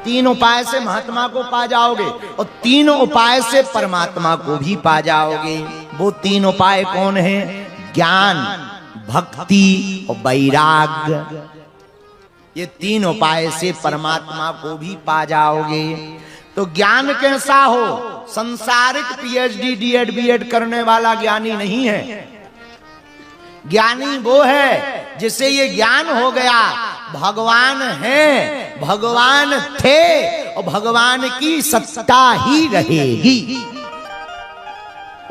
3 उपाय से महात्मा को पा जाओगे और 3 उपाय से परमात्मा को भी पा जाओगे। वो 3 उपाय कौन है? ज्ञान, भक्ति और वैराग्य। ये 3 उपाय से परमात्मा को भी पा जाओगे। तो ज्ञान कैसा हो? संसारिक पीएचडी डीएड बीएड करने वाला ज्ञानी नहीं है। ज्ञानी वो है जिसे ये ज्ञान हो गया भगवान है, भगवान थे और भगवान की सत्ता ही रहेगी,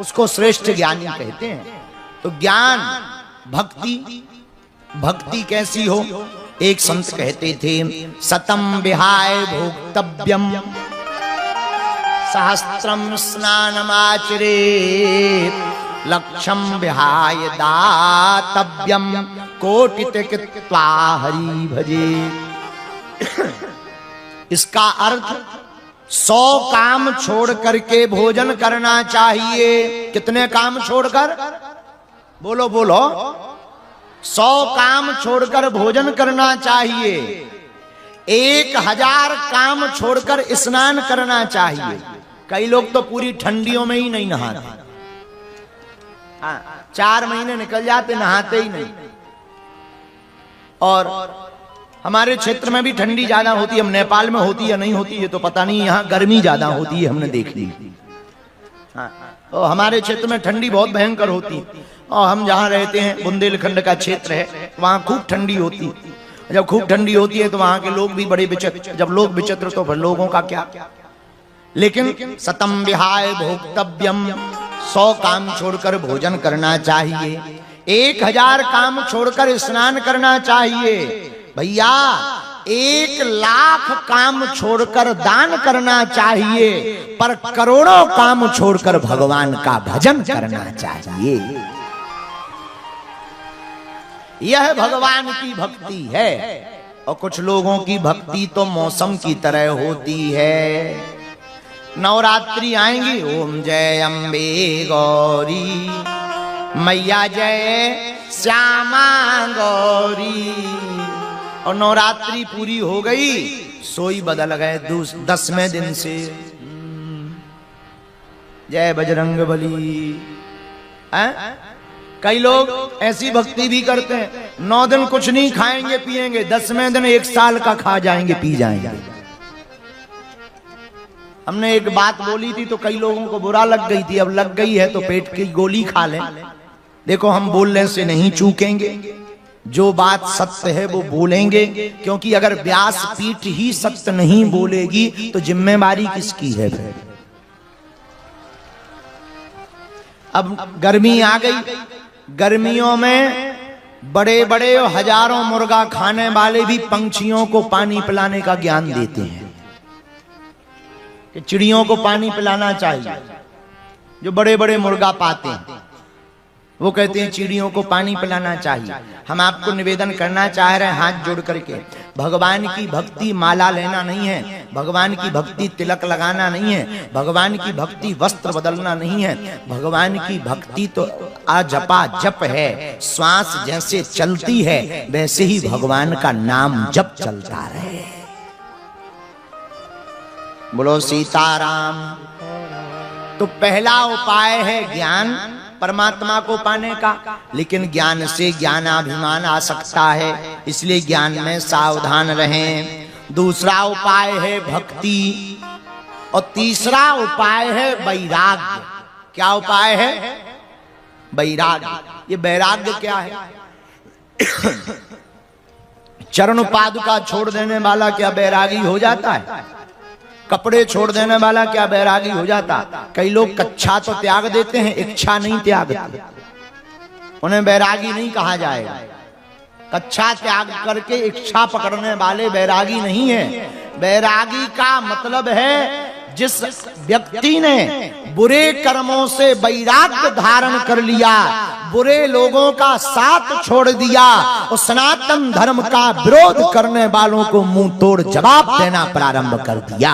उसको श्रेष्ठ ज्ञानी कहते हैं। तो ज्ञान, भक्ति, भक्ति कैसी हो? एक संत कहते थे, सतम विहाय भोक्तव्यम सहस्त्रम स्नानमाचरे लक्षम विहाय दातव्यम कोटित कृत्वा हरि भजे। इसका अर्थ 100 काम छोड़ करके भोजन करना चाहिए। कितने काम छोड़कर? बोलो बोलो। 100 काम छोड़कर भोजन करना चाहिए। 1000 काम छोड़कर स्नान करना चाहिए। कई लोग तो पूरी ठंडियों में ही नहीं नहाते। 4 महीने निकल जाते नहाते ही नहीं। और हमारे क्षेत्र में भी ठंडी ज्यादा होती है। हम नेपाल में होती या नहीं होती ये तो पता नहीं, यहाँ गर्मी ज्यादा होती है, हमने देख ली। तो हमारे क्षेत्र में ठंडी बहुत भयंकर होती। और हम जहाँ रहते हैं बुंदेलखंड का क्षेत्र है, वहाँ खूब ठंडी होती। जब खूब ठंडी होती है तो वहाँ के लोग भी बड़े विचित्र। जब लोग विचित्र तो फिर लोगों का क्या। लेकिन सतम विहाय भोक्तव्यम, 100 काम छोड़कर भोजन करना चाहिए। 1000 काम छोड़कर स्नान करना चाहिए। भैया 1,00,000 काम छोड़कर दान करना चाहिए, पर करोड़ों काम छोड़कर भगवान का भजन करना चाहिए। यह भगवान की भक्ति है। और कुछ लोगों की भक्ति तो मौसम की तरह होती है। नवरात्रि आएंगी, ओम जय अम्बे गौरी, मैया जय श्यामा गौरी। और नवरात्रि पूरी हो गई, सोई बदल गए 10वें दिन से जय बजरंगबली। कई लोग ऐसी भक्ति भी करते हैं, 9 दिन कुछ नहीं खाएंगे पिएंगे, 10वें दिन 1 साल का खा जाएंगे पी जाएंगे। हमने एक बात बोली थी तो कई लोगों को बुरा लग गई थी। अब लग गई है तो पेट की गोली खा लें। देखो हम बोलने से नहीं चूकेंगे, जो बात सत्य है वो बोलेंगे, क्योंकि अगर व्यास पीठ ही सत्य नहीं बोलेगी तो जिम्मेवारी किसकी है फिर? अब गर्मी आ गई, गर्मियों में बड़े बड़े हजारों मुर्गा खाने वाले भी पंछियों को पानी पिलाने का ज्ञान देते हैं कि चिड़ियों को पानी पिलाना चाहिए। जो बड़े बड़े मुर्गा पाते हैं वो कहते हैं चिड़ियों को पानी पिलाना चाहिए। हम आपको निवेदन करना चाह रहे हैं हाथ जोड़ करके, भगवान की भक्ति माला लेना नहीं है, भगवान की भक्ति तिलक लगाना नहीं है, भगवान की भक्ति वस्त्र बदलना नहीं है। भगवान की भक्ति तो अजपा जप है। श्वास जैसे चलती है वैसे ही भगवान का नाम जप चलता रहे। बोलो सीताराम। तो पहला उपाय है ज्ञान, परमात्मा को पाने का। लेकिन ज्ञान से ज्ञानाभिमान आ सकता है, इसलिए ज्ञान में सावधान रहें। दूसरा उपाय है भक्ति और तीसरा उपाय है वैराग्य। क्या उपाय है? वैराग्य। ये वैराग्य क्या है? चरण पादुका छोड़ देने वाला क्या बैरागी हो जाता है? कपड़े छोड़ देने वाला क्या बैरागी हो जाता? कई लोग कच्छा तो त्याग देते हैं, इच्छा नहीं त्यागते, उन्हें बैरागी नहीं कहा जाएगा। कच्छा त्याग करके इच्छा पकड़ने वाले बैरागी नहीं है। बैरागी का मतलब है जिस व्यक्ति ने बुरे कर्मों से वैराग्य धारण कर लिया, बुरे लोगों का साथ छोड़ दिया और सनातन धर्म का विरोध करने वालों को मुंह तोड़ जवाब देना प्रारंभ कर दिया,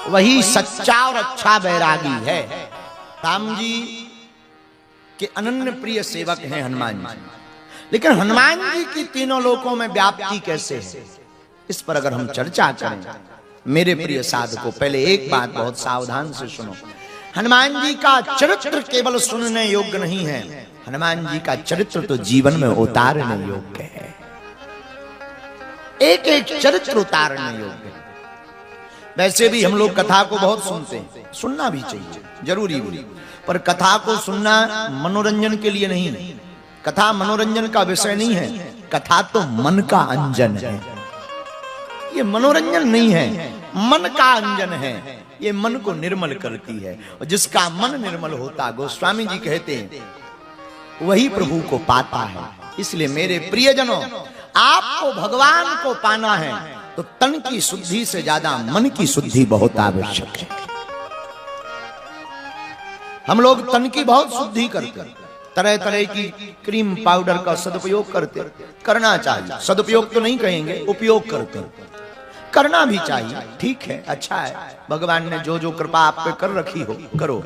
वही सच्चा और अच्छा बैरागी है। राम जी के अनन्य प्रिय सेवक हैं हनुमान जी। लेकिन हनुमान जी की तीनों लोकों में व्याप्ति कैसे है? इस पर अगर हम चर्चा करें मेरे प्रिय साधकों, पहले एक बात बहुत सावधान से सुनो। हनुमान जी का चरित्र केवल सुनने योग्य नहीं है, हनुमान जी का चरित्र तो जीवन में उतारने योग्य है। एक एक चरित्र उतारने योग्य है। वैसे भी हम लोग कथा को बहुत सुनते हैं, सुनना भी चाहिए, जरूरी भी, पर कथा को सुनना मनोरंजन के लिए नहीं। कथा मनोरंजन का विषय नहीं है, कथा तो मन का अंजन है। ये मनोरंजन नहीं है, मन का अंजन है। ये मन को निर्मल करती है, और जिसका मन निर्मल होता, गोस्वामी जी कहते हैं, वही प्रभु को पाता है। इसलिए मेरे प्रियजनों, आपको भगवान को पाना है तो तन की शुद्धि से ज्यादा मन की शुद्धि बहुत आवश्यक है। हम लोग तन की बहुत शुद्धि करते हैं, तरह तरह की क्रीम पाउडर का सदुपयोग करते, करना चाहिए। सदुपयोग तो नहीं कहेंगे, उपयोग करते, करना भी चाहिए, ठीक है, अच्छा है। भगवान ने जो जो कृपा आप पे कर रखी हो करो,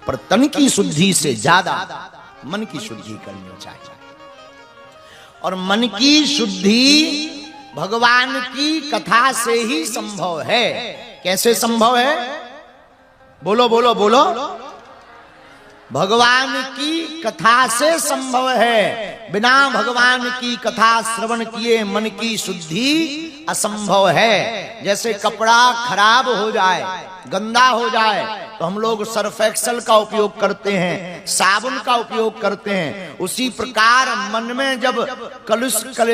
पर तन की शुद्धि से ज्यादा मन की शुद्धि करनी चाहिए। और मन की शुद्धि भगवान की कथा से ही संभव है। कैसे संभव है? बोलो बोलो बोलो। भगवान की कथा से संभव है। बिना भगवान की कथा श्रवण किए मन की शुद्धि असंभव है। जैसे कपड़ा खराब हो जाए, गंदा हो जाए, तो हम लोग सर्फ एक्सेल का उपयोग करते हैं, साबुन का उपयोग करते हैं। उसी प्रकार मन में जब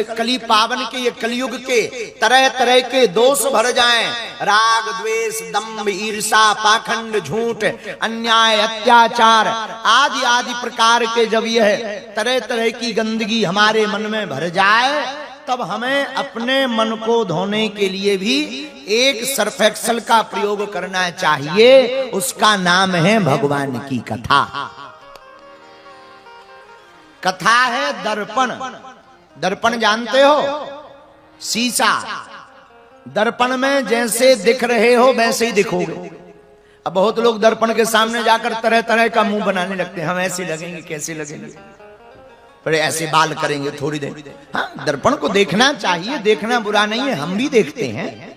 कली पावन के, ये कलयुग के तरह तरह के दोष भर जाएं, राग द्वेष दंभ ईर्षा पाखंड झूठ अन्याय अत्याचार आदि आदि प्रकार के जब यह तरह तरह की गंदगी हमारे मन में भर जाए, तब हमें अपने मन को धोने के लिए भी एक सर्फ एक्सेल का प्रयोग करना चाहिए। उसका नाम है भगवान की कथा। कथा है दर्पण। दर्पण जानते हो? शीशा। दर्पण में जैसे दिख रहे हो वैसे ही दिखोगे। अब बहुत लोग दर्पण के सामने जाकर तरह तरह का मुंह बनाने लगते हैं, हम ऐसे लगेंगे, कैसे लगेंगे, बड़े ऐसे बाल करेंगे थोड़ी देर। हाँ, दर्पण को देखना चाहिए, देखना बुरा नहीं है, हम भी देखते हैं,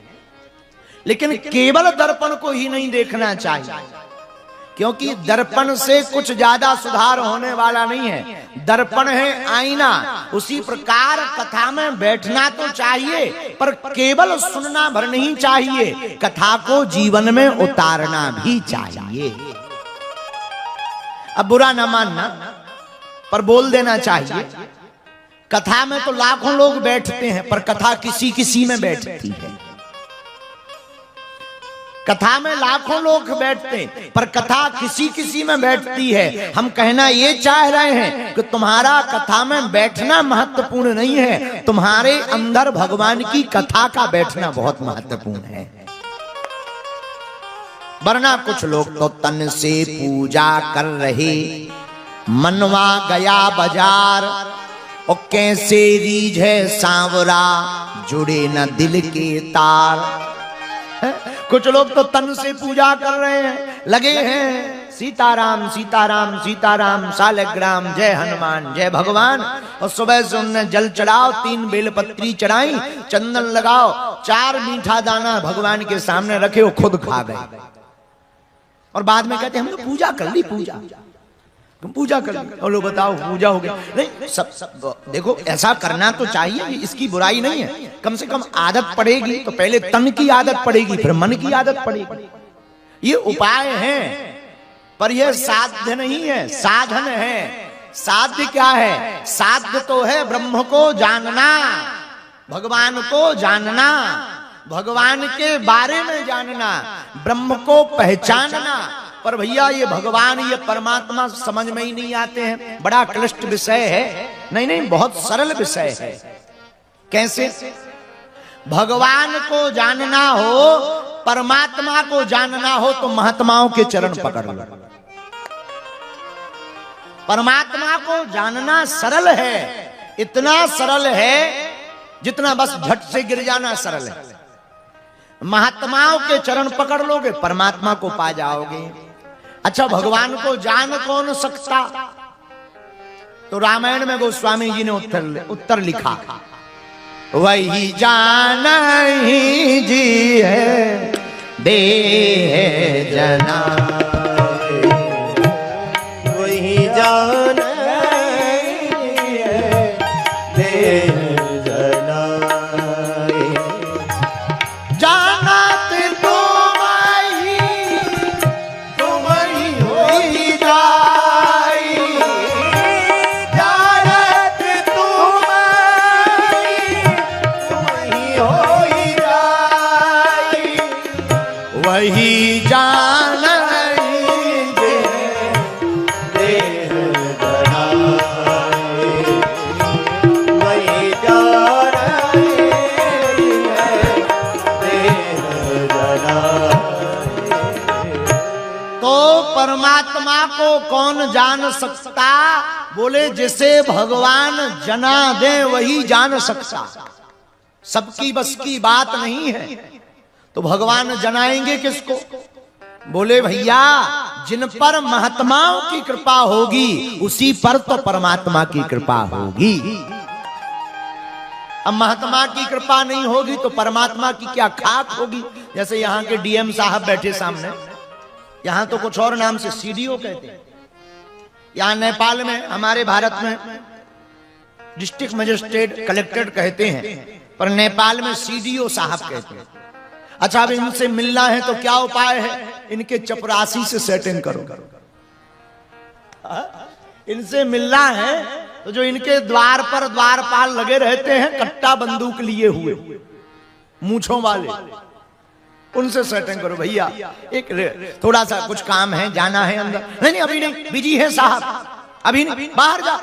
लेकिन केवल दर्पण को ही नहीं देखना चाहिए, क्योंकि दर्पण से कुछ ज्यादा सुधार होने वाला नहीं है। दर्पण है आईना। उसी प्रकार कथा में बैठना तो चाहिए, पर केवल सुनना भर नहीं चाहिए, कथा को जीवन में उतारना भी चाहिए। अब बुरा ना मानना, पर बोल देना चाहिए। कथा में तो लाखों लोग बैठते हैं, पर कथा किसी किसी में बैठती है। कथा में लाखों लोग बैठते हैं, पर कथा किसी किसी में बैठती है। हम कहना ये चाह रहे हैं कि तुम्हारा कथा में बैठना महत्वपूर्ण नहीं है, तुम्हारे अंदर भगवान की कथा का बैठना बहुत महत्वपूर्ण है। वरना कुछ लोग तो तन से पूजा कर रहे, मनवा गया बाजार, और कैसे रीझ है सांवरा, जुड़े न दिल के तार। कुछ लोग तो तन से पूजा कर रहे हैं, लगे हैं सीताराम सीताराम सीताराम सालग्राम, जय हनुमान जय भगवान। और सुबह से उन्हें जल चढ़ाओ, 3 बेलपत्री चढ़ाई, चंदन लगाओ, 4 मीठा दाना भगवान के सामने रखे, वो खुद खा गए। और बाद में कहते हम तो पूजा कर ली, पूजा तुम पूजा कर ली, और लोग बताओ पूजा हो गया। नहीं, सब देखो, ऐसा करना तो चाहिए, इसकी बुराई नहीं है। कम से कम आदत पड़ेगी तो पहले तन की आदत पड़ेगी, फिर मन की आदत पड़ेगी। ये उपाय है, पर यह साध्य नहीं है, साधन है। साध्य क्या है? साध्य तो है ब्रह्म को जानना, भगवान को जानना, भगवान के बारे में जानना, ब्रह्म को पहचानना। पर भैया ये भगवान, ये परमात्मा समझ में ही नहीं आते हैं। बड़ा क्लिष्ट विषय है। नहीं नहीं, बहुत सरल विषय है। कैसे? भगवान को जानना हो, परमात्मा को जानना हो, तो महात्माओं के चरण पकड़ लो। परमात्मा को जानना सरल है, इतना सरल है जितना बस झट से गिर जाना सरल है। महात्माओं के चरण पकड़ लोगे, परमात्मा को पा जाओगे। अच्छा, भगवान को जान कौन सकता? तो रामायण में गोस्वामी जी ने उत्तर लिखा। वही जान ही जी है देह जनाए, वही जान है देह जनाए। जानत तुम ही होई जाई, जानत तुम ही होई जाई, वही जान देह जनाए, वही जान है देह जनाए। तो परमात्मा को कौन जान सकता? बोले जिसे भगवान जना दे वही जान सकता। सबकी बस की बात नहीं है, तो भगवान जनाएंगे किसको? बोले भैया जिन पर महात्माओं की कृपा होगी उसी पर तो परमात्मा की कृपा होगी। अब महात्मा की कृपा नहीं होगी तो परमात्मा की क्या खाक होगी? जैसे यहाँ के डीएम साहब बैठे सामने, यहां तो कुछ और नाम से सीडीओ कहते हैं। यहां नेपाल में, हमारे भारत में डिस्ट्रिक्ट मजिस्ट्रेट कलेक्टर कहते हैं, पर नेपाल में सीडीओ साहब कहते हैं। अच्छा, अब इनसे मिलना है तो क्या उपाय है? इनके चपरासी से सेटिंग करो। इनसे मिलना है तो जो इनके द्वार पर द्वारपाल लगे रहते हैं कट्टा बंदूक लिए हुए मूंछों वाले, उनसे सेटिंग करो। भैया एक थोड़ा सा कुछ काम है, जाना है अंदर। नहीं अभी नहीं, बिजी है साहब, अभी नहीं, बाहर जा।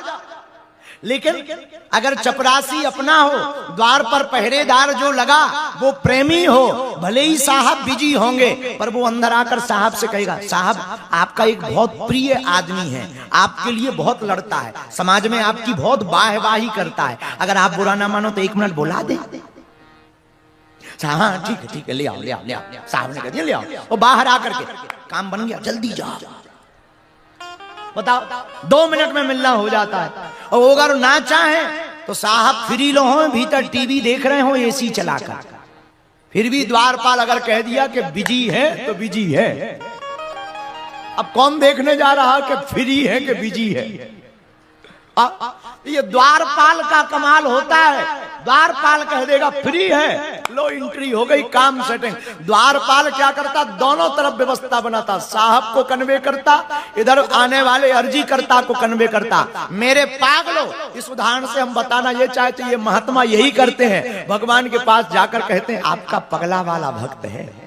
लेकिन अगर चपरासी अपना हो, द्वार पर पहरेदार जो लगा वो प्रेमी हो, भले ही साहब बिजी होंगे पर वो अंदर आकर साहब से कहेगा, साहब आपका एक बहुत प्रिय आदमी है, आपके लिए बहुत लड़ता है, समाज में आपकी बहुत वाहवाही करता है, अगर आप बुरा ना मानो तो 1 मिनट बुला दे। हाँ ठीक है, ले आओ। साहब ने कह दिया ले आओ। वो बाहर आकर के काम बन गया, जल्दी जा। बताओ 2 मिनट में मिलना हो जाता है। और अगर ना चाहे तो साहब फ्री लो हो, भीतर टीवी देख रहे हो एसी चलाकर, फिर भी द्वारपाल अगर कह दिया कि बिजी है तो बिजी है। अब कौन देखने जा रहा कि फ्री है कि बिजी है? ये द्वारपाल का कमाल होता है। द्वारपाल कह देगा फ्री है, लो एंट्री हो गई, काम सेटिंग। द्वारपाल क्या करता? दोनों तरफ व्यवस्था बनाता, साहब को कन्वे करता, इधर आने वाले अर्जी करता को कन्वे करता। मेरे पागलो, इस उदाहरण से हम बताना ये चाहते, ये महात्मा यही करते हैं, भगवान के पास जाकर कहते हैं आपका पगला वाला भक्त है,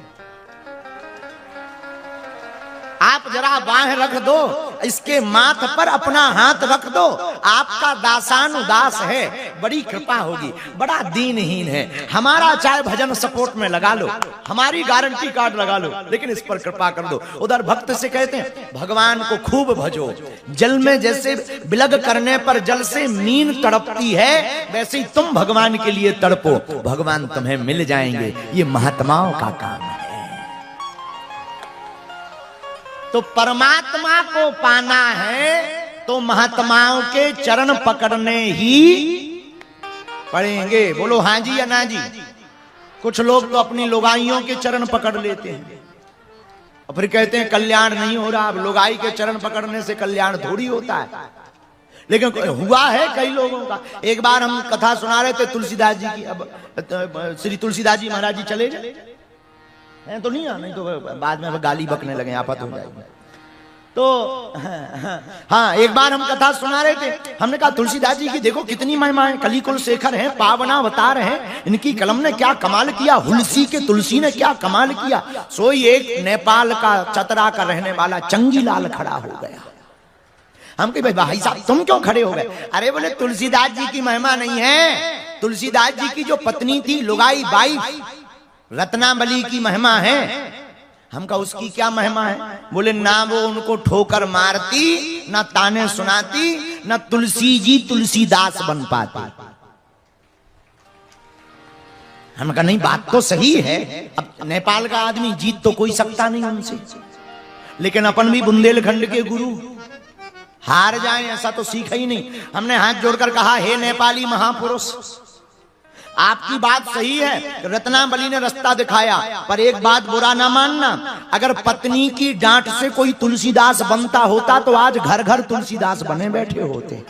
आप जरा बाह रख दो, इसके माथ पर अपना हाथ रख दो, आपका दासानुदास है, बड़ी कृपा होगी। बड़ा दीनहीन है, हमारा चाहे भजन सपोर्ट में लगा लो, हमारी गारंटी कार्ड लगा लो, लेकिन इस पर कृपा कर दो। उधर भक्त से कहते हैं भगवान को खूब भजो, जल में जैसे बिलग करने पर जल से मीन तड़पती है, वैसे ही तुम भगवान के लिए तड़पो, भगवान तुम्हें मिल जाएंगे। ये महात्माओं का काम है। तो परमात्मा को पाना है तो महात्माओं के चरण पकड़ने ही पड़ेंगे। बोलो हाँ जी या ना जी? कुछ लोग तो अपनी लुगाइयों के चरण पकड़ लेते हैं और फिर कहते हैं कल्याण नहीं हो रहा। अब लुगाई के चरण पकड़ने से कल्याण थोड़ी होता है, लेकिन हुआ है कई लोगों का। एक बार हम कथा सुना रहे थे तुलसीदास जी की, अब श्री तुलसीदास जी महाराज जी चले गए हैं तो नहीं, नहीं तो बाद में गाली बकने लगे, आफत हो जाएगी। तो हाँ, एक बार हम कथा सुना रहे थे, हमने कहा तुलसीदास जी की देखो कितनी महिमा है, कलिकुल शेखर हैं, पावनावतार हैं, इनकी कलम ने क्या कमाल किया, हुलसी के तुलसी ने क्या कमाल किया। सोई एक नेपाल का चतरा का रहने वाला चंगीलाल खड़ा हो गया। हम कहे भाई साहब तुम क्यों खड़े हो गए? अरे बोले तुलसीदास जी की महिमा नहीं है, तुलसीदास जी की जो पत्नी थी लुगाई बाई रत्नावली की महिमा है। हम कहा उसकी क्या महिमा है? बोले ना वो उनको ठोकर मारती, ना ताने सुनाती, ना तुलसी जी तुलसीदास बन पाती। हम कहा नहीं बात तो सही है, अब नेपाल का आदमी जीत तो कोई सकता नहीं उनसे, लेकिन अपन भी बुंदेलखंड के गुरु, हार जाएं ऐसा तो सीखा ही नहीं। हमने हाथ जोड़कर कहा हे नेपाली महापुरुष, आपकी बात सही है, रत्नावली ने रास्ता दिखाया, पर एक बात बुरा ना मानना, अगर पत्नी की डांट से कोई तुलसीदास बनता होता तो आज घर घर तुलसीदास बने बैठे होते।